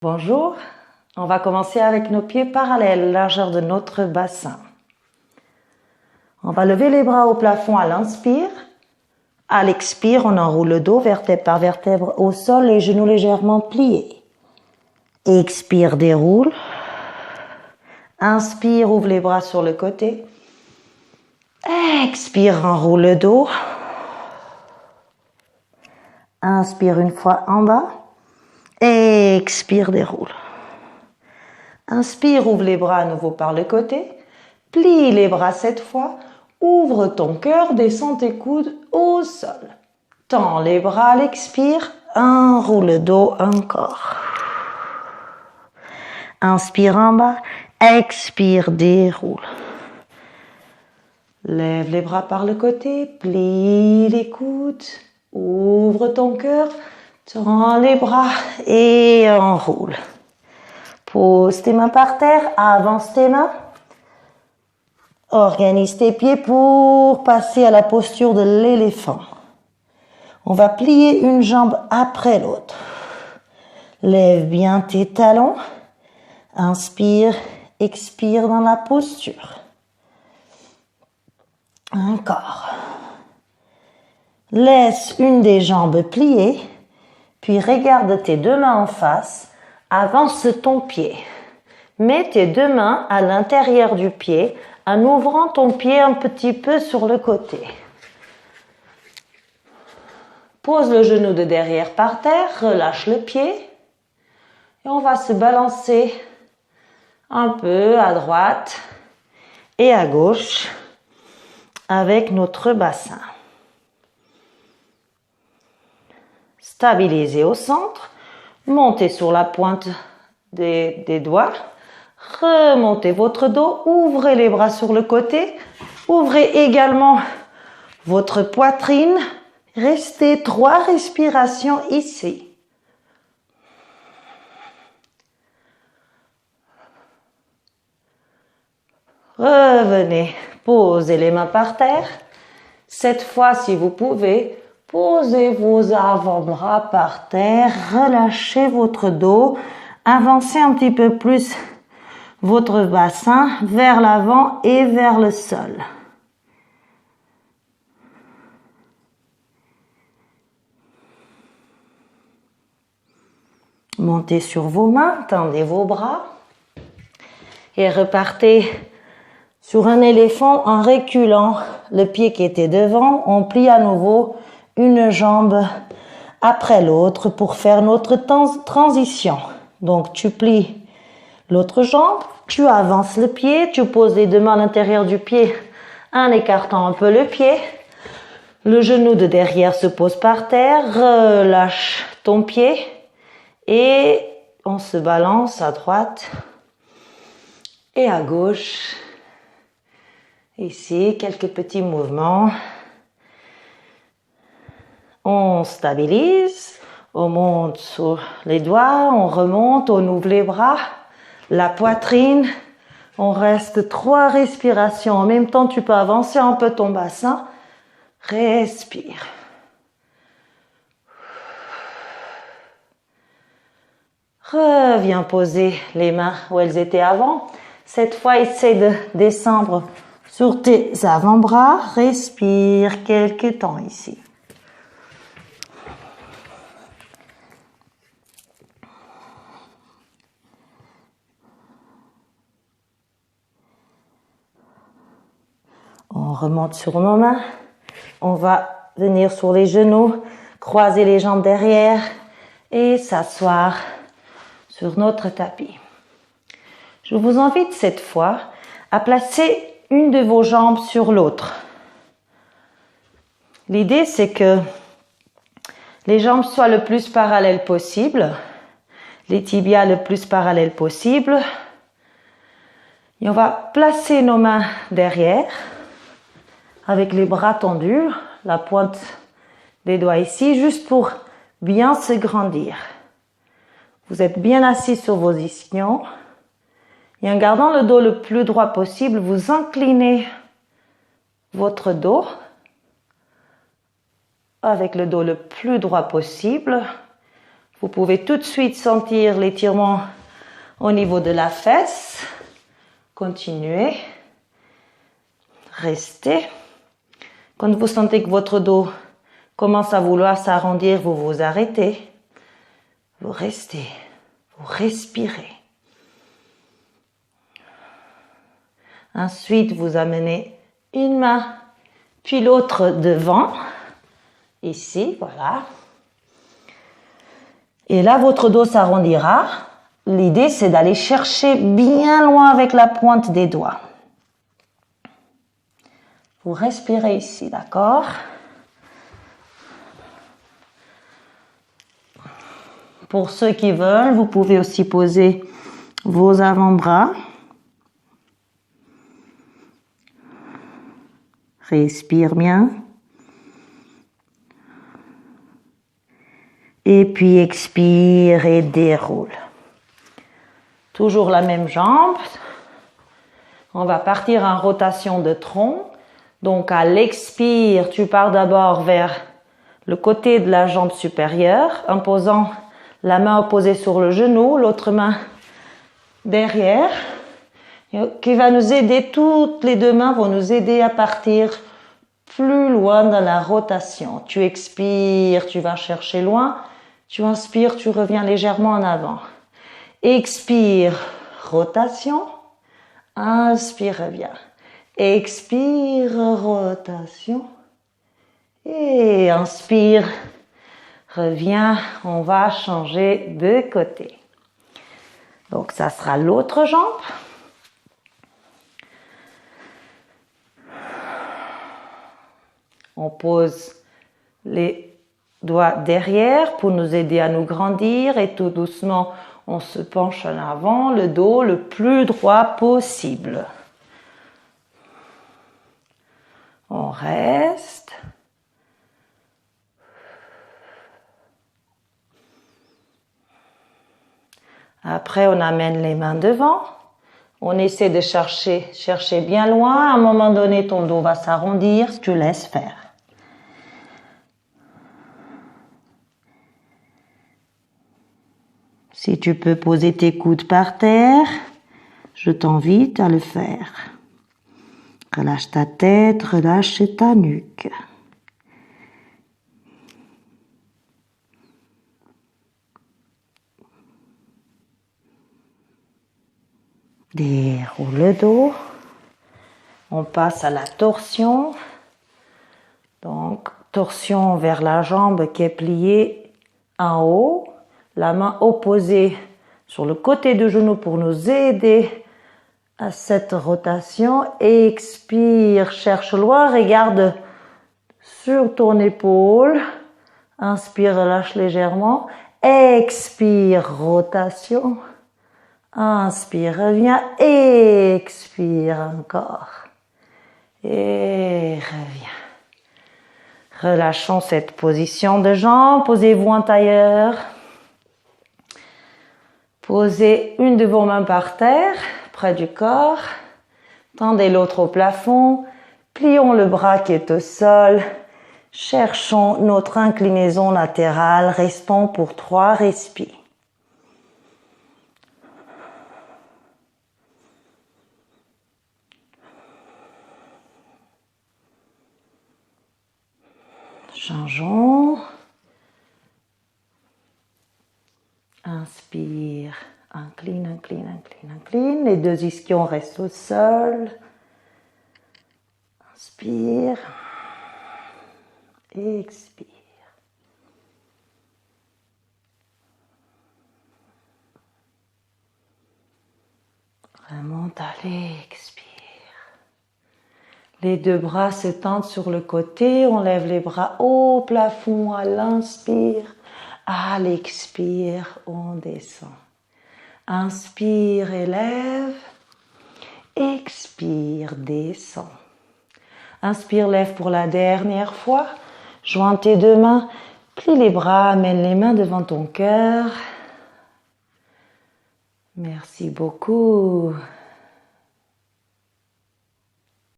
Bonjour, on va commencer avec nos pieds parallèles, largeur de notre bassin. On va lever les bras au plafond à l'inspire. À l'expire, on enroule le dos vertèbre par vertèbre au sol, les genoux légèrement pliés. Expire, déroule. Inspire, ouvre les bras sur le côté. Expire, enroule le dos. Inspire une fois en bas. Expire, déroule. Inspire, ouvre les bras à nouveau par le côté. Plie les bras cette fois. Ouvre ton cœur, descends tes coudes au sol. Tends les bras à l'expire. Enroule le dos encore. Inspire en bas. Expire, déroule. Lève les bras par le côté. Plie les coudes. Ouvre ton cœur. Tends les bras et enroule. Pose tes mains par terre, avance tes mains. Organise tes pieds pour passer à la posture de l'éléphant. On va plier une jambe après l'autre. Lève bien tes talons. Inspire, expire dans la posture. Encore. Laisse une des jambes pliée. Puis regarde tes deux mains en face, avance ton pied. Mets tes deux mains à l'intérieur du pied en ouvrant ton pied un petit peu sur le côté. Pose le genou de derrière par terre, relâche le pied et on va se balancer un peu à droite et à gauche avec notre bassin. Stabilisez au centre, montez sur la pointe des doigts, remontez votre dos, ouvrez les bras sur le côté, ouvrez également votre poitrine, restez 3 respirations ici. Revenez, posez les mains par terre, cette fois si vous pouvez, posez vos avant-bras par terre, relâchez votre dos, avancez un petit peu plus votre bassin vers l'avant et vers le sol. Montez sur vos mains, tendez vos bras et repartez sur un éléphant en reculant le pied qui était devant. On plie à nouveau une jambe après l'autre pour faire notre transition. Donc tu plies l'autre jambe, tu avances le pied, tu poses les deux mains à l'intérieur du pied en écartant un peu le pied. Le genou de derrière se pose par terre, relâche ton pied et on se balance à droite et à gauche. Ici, quelques petits mouvements. On stabilise, on monte sur les doigts, on remonte, on ouvre les bras, la poitrine. On reste 3 respirations. En même temps, tu peux avancer un peu ton bassin. Respire. Reviens poser les mains où elles étaient avant. Cette fois, essaie de descendre sur tes avant-bras. Respire quelques temps ici. On remonte sur nos mains. On va venir sur les genoux, croiser les jambes derrière et s'asseoir sur notre tapis. Je vous invite cette fois à placer une de vos jambes sur l'autre. L'idée, c'est que les jambes soient le plus parallèles possible, les tibias le plus parallèles possible. Et on va placer nos mains derrière, avec les bras tendus, la pointe des doigts ici, juste pour bien se grandir. Vous êtes bien assis sur vos ischions. Et en gardant le dos le plus droit possible, vous inclinez votre dos avec le dos le plus droit possible. Vous pouvez tout de suite sentir l'étirement au niveau de la fesse. Continuez. Restez. Quand vous sentez que votre dos commence à vouloir s'arrondir, vous vous arrêtez. Vous restez. Vous respirez. Ensuite, vous amenez une main, puis l'autre devant. Ici, voilà. Et là, votre dos s'arrondira. L'idée, c'est d'aller chercher bien loin avec la pointe des doigts. Vous respirez ici, d'accord? Pour ceux qui veulent, vous pouvez aussi poser vos avant-bras. Respire bien. Et puis expire et déroule. Toujours la même jambe. On va partir en rotation de tronc. Donc à l'expire, tu pars d'abord vers le côté de la jambe supérieure en posant la main opposée sur le genou, l'autre main derrière, qui va nous aider, toutes les deux mains vont nous aider à partir plus loin dans la rotation. Tu expires, tu vas chercher loin. Tu inspires, tu reviens légèrement en avant. Expire, rotation. Inspire, reviens. Expire, rotation. Et inspire, reviens. On va changer de côté. Donc, ça sera l'autre jambe. On pose les doigts derrière pour nous aider à nous grandir et tout doucement, on se penche en avant, le dos le plus droit possible. On reste. Après, on amène les mains devant. On essaie de chercher bien loin. À un moment donné, ton dos va s'arrondir. Tu laisses faire. Si tu peux poser tes coudes par terre, je t'invite à le faire. Relâche ta tête, relâche ta nuque. Déroule le dos. On passe à la torsion. Donc, torsion vers la jambe qui est pliée en haut. La main opposée sur le côté du genou pour nous aider à cette rotation. Expire, cherche loin, regarde sur ton épaule. Inspire, relâche légèrement. Expire, rotation. Inspire, reviens. Expire encore. Et reviens. Relâchons cette position de jambe. Posez-vous en tailleur. Posez une de vos mains par terre, près du corps. Tendez l'autre au plafond. Plions le bras qui est au sol. Cherchons notre inclinaison latérale. Restons pour 3 respires. Changeons. Inspire, incline, incline, incline, incline. Les 2 ischions restent au sol. Inspire. Expire. Remonte, allez, expire. Les 2 bras se tendent sur le côté. On lève les bras au plafond à l'inspire. À l'expire, on descend. Inspire, élève. Expire, descend. Inspire, lève pour la dernière fois. Joins tes 2 mains. Plie les bras, amène les mains devant ton cœur. Merci beaucoup.